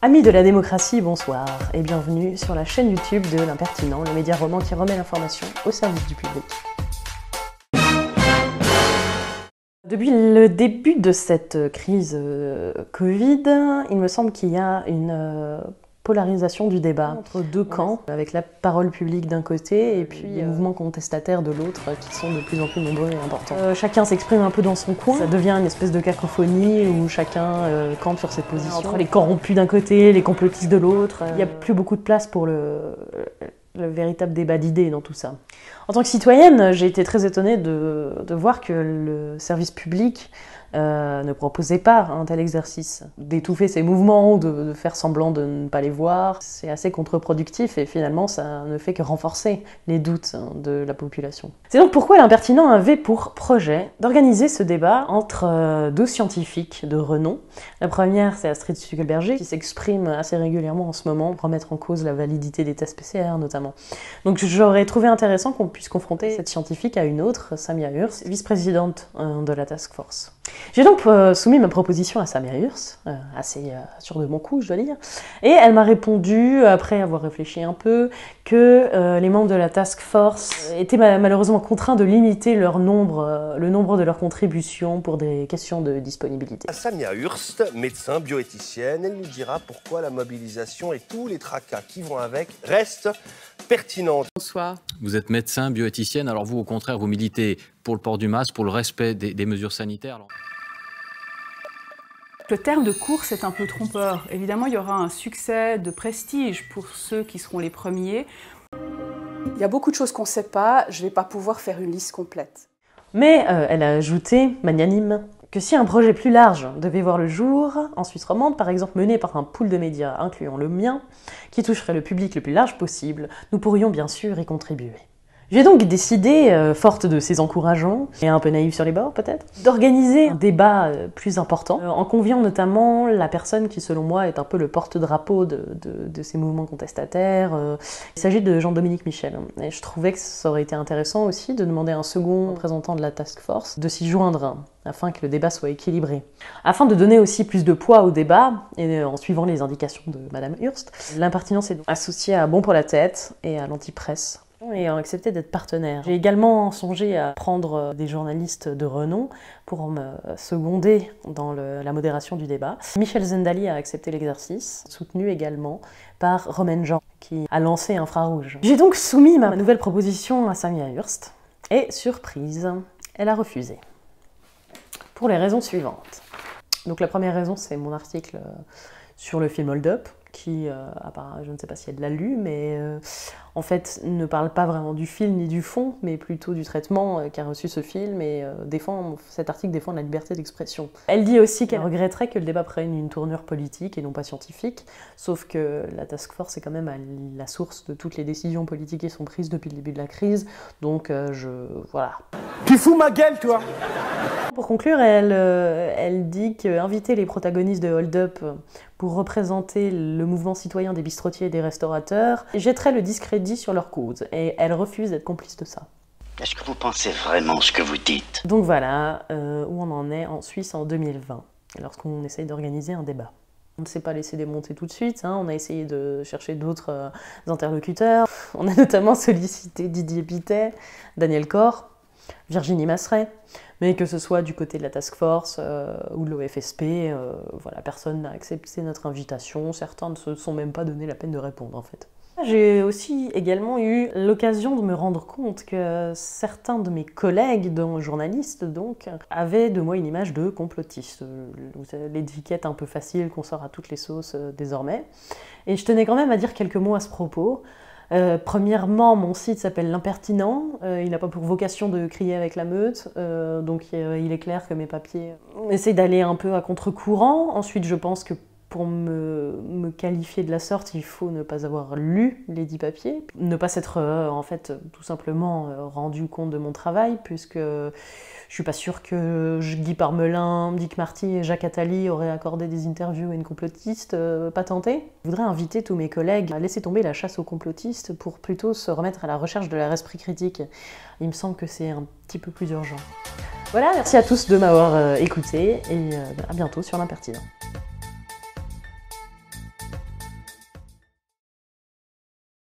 Amis de la démocratie, bonsoir et bienvenue sur la chaîne YouTube de l'Impertinent, le média roman qui remet l'information au service du public. Depuis le début de cette crise Covid, il me semble qu'il y a une polarisation du débat entre deux camps, avec la parole publique d'un côté et puis les mouvements contestataires de l'autre qui sont de plus en plus nombreux et importants. Chacun s'exprime un peu dans son coin, ça devient une espèce de cacophonie où chacun campe sur ses positions. Entre les corrompus d'un côté, les complotistes de l'autre, il n'y a plus beaucoup de place pour le véritable débat d'idées dans tout ça. En tant que citoyenne, j'ai été très étonnée de voir que le service public ne proposait pas un tel exercice. D'étouffer ces mouvements, de faire semblant de ne pas les voir, c'est assez contre-productif et finalement ça ne fait que renforcer les doutes de la population. C'est donc pourquoi l'Impertinent avait pour projet d'organiser ce débat entre deux scientifiques de renom. La première, c'est Astrid Stuckelberger, qui s'exprime assez régulièrement en ce moment pour remettre en cause la validité des tests PCR notamment. Donc j'aurais trouvé intéressant qu'on puisse confronter cette scientifique à une autre, Samia Hurst, vice-présidente de la Task Force. J'ai donc soumis ma proposition à Samia Hurst, assez sûre de mon coup, je dois dire, et elle m'a répondu, après avoir réfléchi un peu, que les membres de la Task Force étaient malheureusement contraints de limiter le nombre de leurs contributions pour des questions de disponibilité. Samia Hurst, médecin, bioéthicienne, elle nous dira pourquoi la mobilisation et tous les tracas qui vont avec restent pertinentes. Bonsoir. Vous êtes médecin, bioéthicienne, alors vous, au contraire, vous militez pour le port du masque, pour le respect des mesures sanitaires. Alors... Le terme de course est un peu trompeur. Évidemment, il y aura un succès de prestige pour ceux qui seront les premiers. Il y a beaucoup de choses qu'on ne sait pas, je ne vais pas pouvoir faire une liste complète. Mais elle a ajouté, magnanime, que si un projet plus large devait voir le jour, en Suisse romande, par exemple mené par un pool de médias incluant le mien, qui toucherait le public le plus large possible, nous pourrions bien sûr y contribuer. J'ai donc décidé, forte de ces encouragements, et un peu naïve sur les bords peut-être, d'organiser un débat plus important, en conviant notamment la personne qui selon moi est un peu le porte-drapeau de ces mouvements contestataires. Il s'agit de Jean-Dominique Michel. Et je trouvais que ça aurait été intéressant aussi de demander à un second représentant de la Task Force de s'y joindre, afin que le débat soit équilibré. Afin de donner aussi plus de poids au débat, et en suivant les indications de Madame Hurst, l'Impertinent s'est donc associé à Bon pour la Tête et à l'Antipresse, et ont accepté d'être partenaires. J'ai également songé à prendre des journalistes de renom pour me seconder dans la modération du débat. Michel Zendali a accepté l'exercice, soutenu également par Romaine Jean, qui a lancé Infrarouge. J'ai donc soumis ma nouvelle proposition à Samia Hurst, et surprise, elle a refusé. Pour les raisons suivantes. Donc la première raison, c'est mon article sur le film Hold Up, qui, je ne sais pas si elle l'a lu, mais en fait ne parle pas vraiment du film ni du fond, mais plutôt du traitement qu'a reçu ce film, et cet article défend la liberté d'expression. Elle dit aussi qu'elle regretterait que le débat prenne une tournure politique et non pas scientifique, sauf que la Task Force est quand même à la source de toutes les décisions politiques qui sont prises depuis le début de la crise, donc voilà. Tu fous ma gueule, toi! Pour conclure, elle dit qu'inviter les protagonistes de Hold Up pour représenter le mouvement citoyen des bistrotiers et des restaurateurs jetterait le discrédit sur leur cause, et elle refuse d'être complice de ça. Est-ce que vous pensez vraiment ce que vous dites? Donc voilà où on en est en Suisse en 2020, lorsqu'on essaye d'organiser un débat. On ne s'est pas laissé démonter tout de suite, on a essayé de chercher d'autres interlocuteurs. On a notamment sollicité Didier Pittet, Daniel Corr, Virginie Masseret, mais que ce soit du côté de la Task Force ou de l'OFSP, voilà, personne n'a accepté notre invitation, certains ne se sont même pas donné la peine de répondre en fait. J'ai aussi également eu l'occasion de me rendre compte que certains de mes collègues, dont journalistes donc, avaient de moi une image de complotiste. L'étiquette un peu facile qu'on sort à toutes les sauces désormais. Et je tenais quand même à dire quelques mots à ce propos. Premièrement, mon site s'appelle l'Impertinent, il n'a pas pour vocation de crier avec la meute, donc il est clair que mes papiers essayent d'aller un peu à contre-courant. Ensuite, je pense que pour me qualifier de la sorte, il faut ne pas avoir lu les 10 papiers, ne pas s'être en fait tout simplement rendu compte de mon travail, puisque je suis pas sûre que Guy Parmelin, Dick Marty et Jacques Attali auraient accordé des interviews à une complotiste patentée. Je voudrais inviter tous mes collègues à laisser tomber la chasse aux complotistes pour plutôt se remettre à la recherche de leur esprit critique. Il me semble que c'est un petit peu plus urgent. Voilà, merci à tous de m'avoir écouté, et à bientôt sur l'Impertinent.